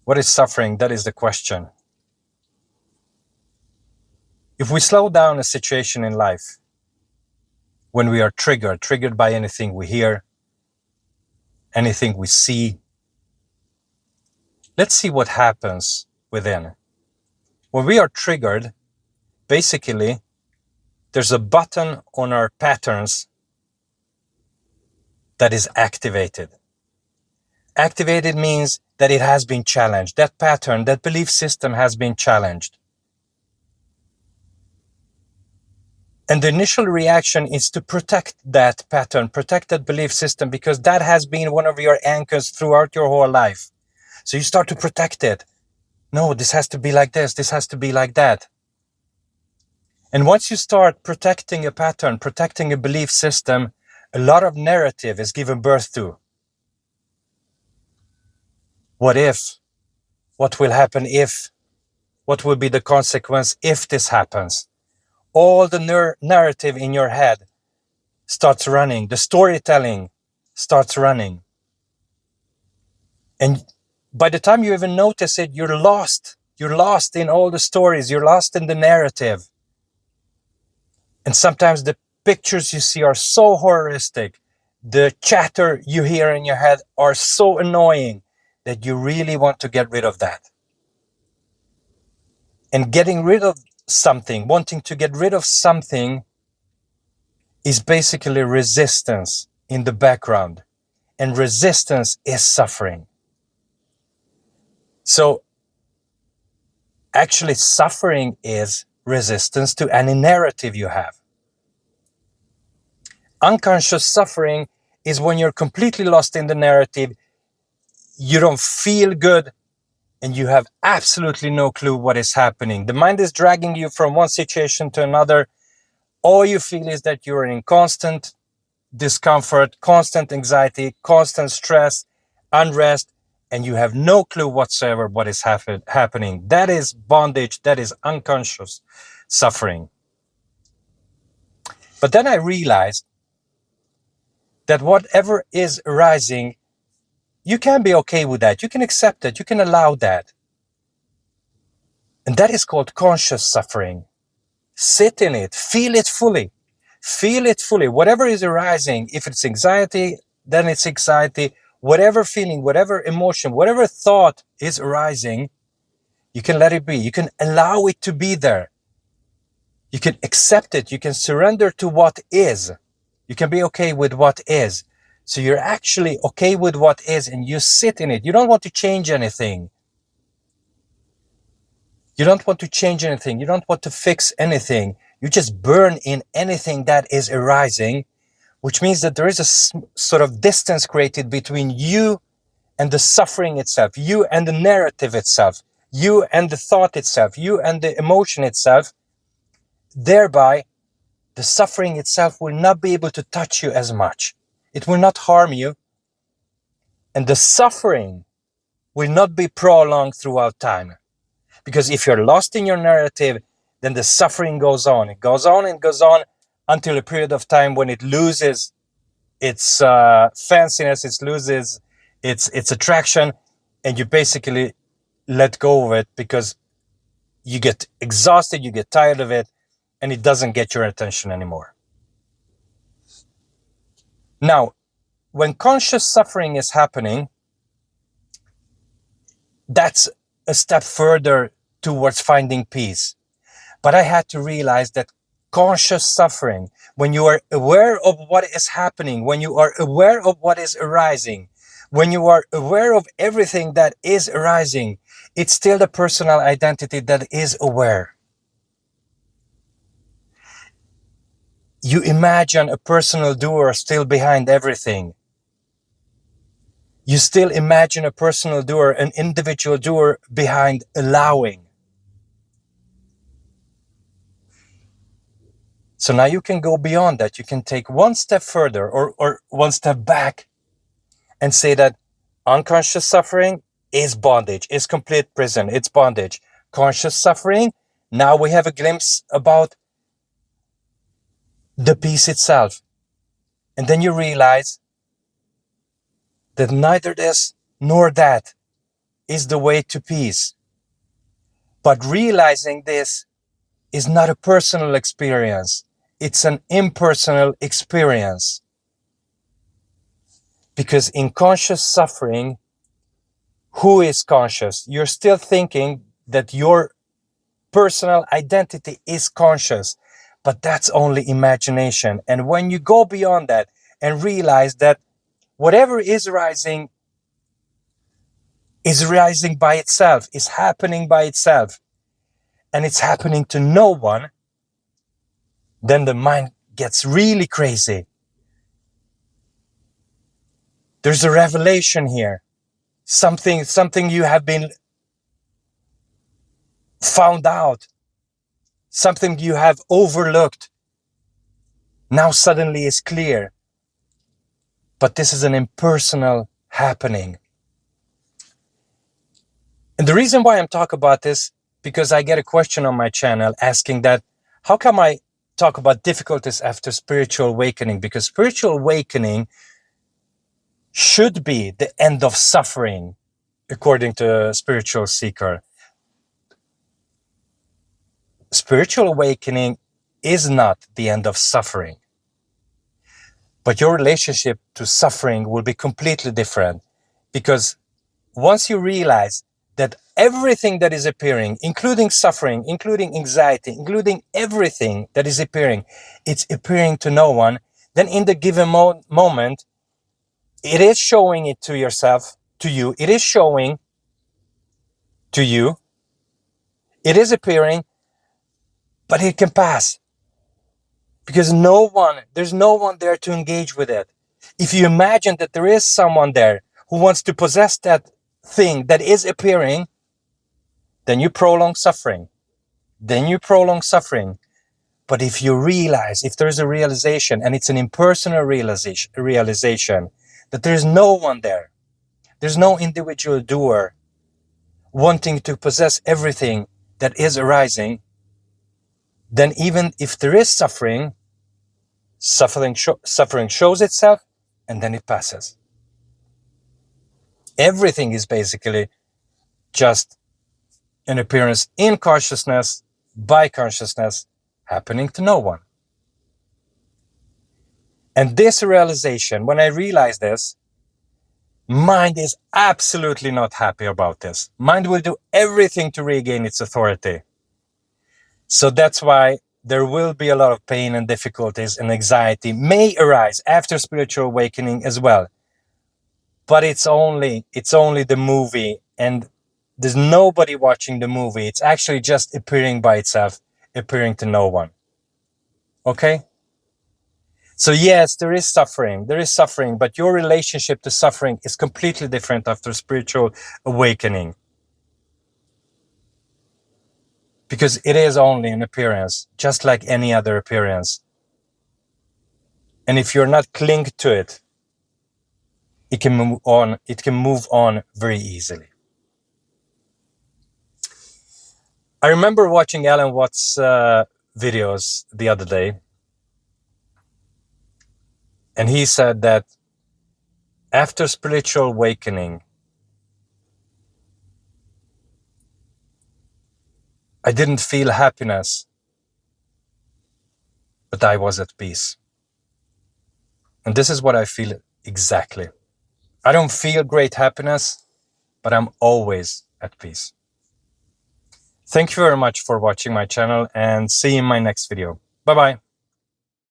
What is suffering? That is the question. If we slow down a situation in life, when we are triggered by anything we hear, anything we see, let's see what happens within. When we are triggered, basically, there's a button on our patterns that is activated. Activated means that it has been challenged. That pattern, that belief system has been challenged. And the initial reaction is to protect that pattern, protect that belief system, because that has been one of your anchors throughout your whole life. So you start to protect it. No, this has to be like this has to be like that. And once you start protecting a pattern, protecting a belief system, a lot of narrative is given birth to. What if? What will happen if? What will be the consequence if this happens? All the narrative in your head starts running. The storytelling starts running. And by the time you even notice it, you're lost. You're lost in all the stories. You're lost in the narrative. And sometimes the pictures you see are so horrific. The chatter you hear in your head are so annoying that you really want to get rid of that. And getting rid of something, wanting to get rid of something, is basically resistance in the background. And resistance is suffering. So actually, suffering is resistance to any narrative you have. Unconscious suffering is when you're completely lost in the narrative, you don't feel good, and you have absolutely no clue what is happening. The mind is dragging you from one situation to another. All you feel is that you're in constant discomfort, constant anxiety, constant stress, unrest, and you have no clue whatsoever what is happening. That is bondage. That is unconscious suffering. But then I realized that whatever is arising, you can be okay with that. You can accept it. You can allow that. And that is called conscious suffering. Sit in it. Feel it fully. Feel it fully. Whatever is arising, if it's anxiety, then it's anxiety. Whatever feeling, whatever emotion, whatever thought is arising, you can let it be. You can allow it to be there. You can accept it. You can surrender to what is. You can be okay with what is. So you're actually okay with what is, and you sit in it. You don't want to change anything. You don't want to change anything. You don't want to fix anything. You just burn in anything that is arising, which means that there is a sort of distance created between you and the suffering itself, you and the narrative itself, you and the thought itself, you and the emotion itself. Thereby, the suffering itself will not be able to touch you as much. It will not harm you. And the suffering will not be prolonged throughout time. Because if you're lost in your narrative, then the suffering goes on. It goes on and goes on until a period of time when it loses its fanciness, it loses its attraction, and you basically let go of it because you get exhausted, you get tired of it, and it doesn't get your attention anymore. Now, when conscious suffering is happening, that's a step further towards finding peace. But I had to realize that conscious suffering, when you are aware of what is happening, when you are aware of what is arising, when you are aware of everything that is arising, it's still the personal identity that is aware. You imagine a personal doer still behind everything. You still imagine a personal doer, an individual doer behind allowing. So now you can go beyond that. You can take one step further or one step back and say that unconscious suffering is bondage, is complete prison, it's bondage. Conscious suffering, now we have a glimpse about the peace itself. And then you realize that neither this nor that is the way to peace. But realizing this is not a personal experience. It's an impersonal experience. Because in conscious suffering, who is conscious? You're still thinking that your personal identity is conscious, but that's only imagination. And when you go beyond that and realize that whatever is rising by itself, is happening by itself, and it's happening to no one, then the mind gets really crazy. There's a revelation here. Something you have been found out, something you have overlooked, now suddenly is clear. But this is an impersonal happening. And the reason why I'm talking about this, because I get a question on my channel asking that, how come I talk about difficulties after spiritual awakening? Because spiritual awakening should be the end of suffering, according to a spiritual seeker. Spiritual awakening is not the end of suffering. But your relationship to suffering will be completely different. Because once you realize that everything that is appearing, including suffering, including anxiety, including everything that is appearing, it's appearing to no one, then in the given moment, it is showing it to yourself, to you. It is showing to you. It is appearing, but it can pass. Because there's no one there to engage with it. If you imagine that there is someone there who wants to possess that thing that is appearing, then you prolong suffering. But if you realize, if there's a realization, and it's an impersonal realization that there's no one there, there's no individual doer wanting to possess everything that is arising, then even if there is suffering shows itself, and then it passes. Everything is basically just an appearance in consciousness, by consciousness, happening to no one. And this realization, when I realize this, mind is absolutely not happy about this. Mind will do everything to regain its authority. So that's why there will be a lot of pain and difficulties, and anxiety may arise after spiritual awakening as well. But it's only the movie, and there's nobody watching the movie. It's actually just appearing by itself, appearing to no one. Okay? So yes, there is suffering, but your relationship to suffering is completely different after spiritual awakening. Because it is only an appearance, just like any other appearance. And if you're not clinged to it, it can move on very easily. I remember watching Alan Watts' videos the other day. And he said that after spiritual awakening, I didn't feel happiness, but I was at peace. And this is what I feel exactly. I don't feel great happiness, but I'm always at peace. Thank you very much for watching my channel, and see you in my next video. Bye-bye.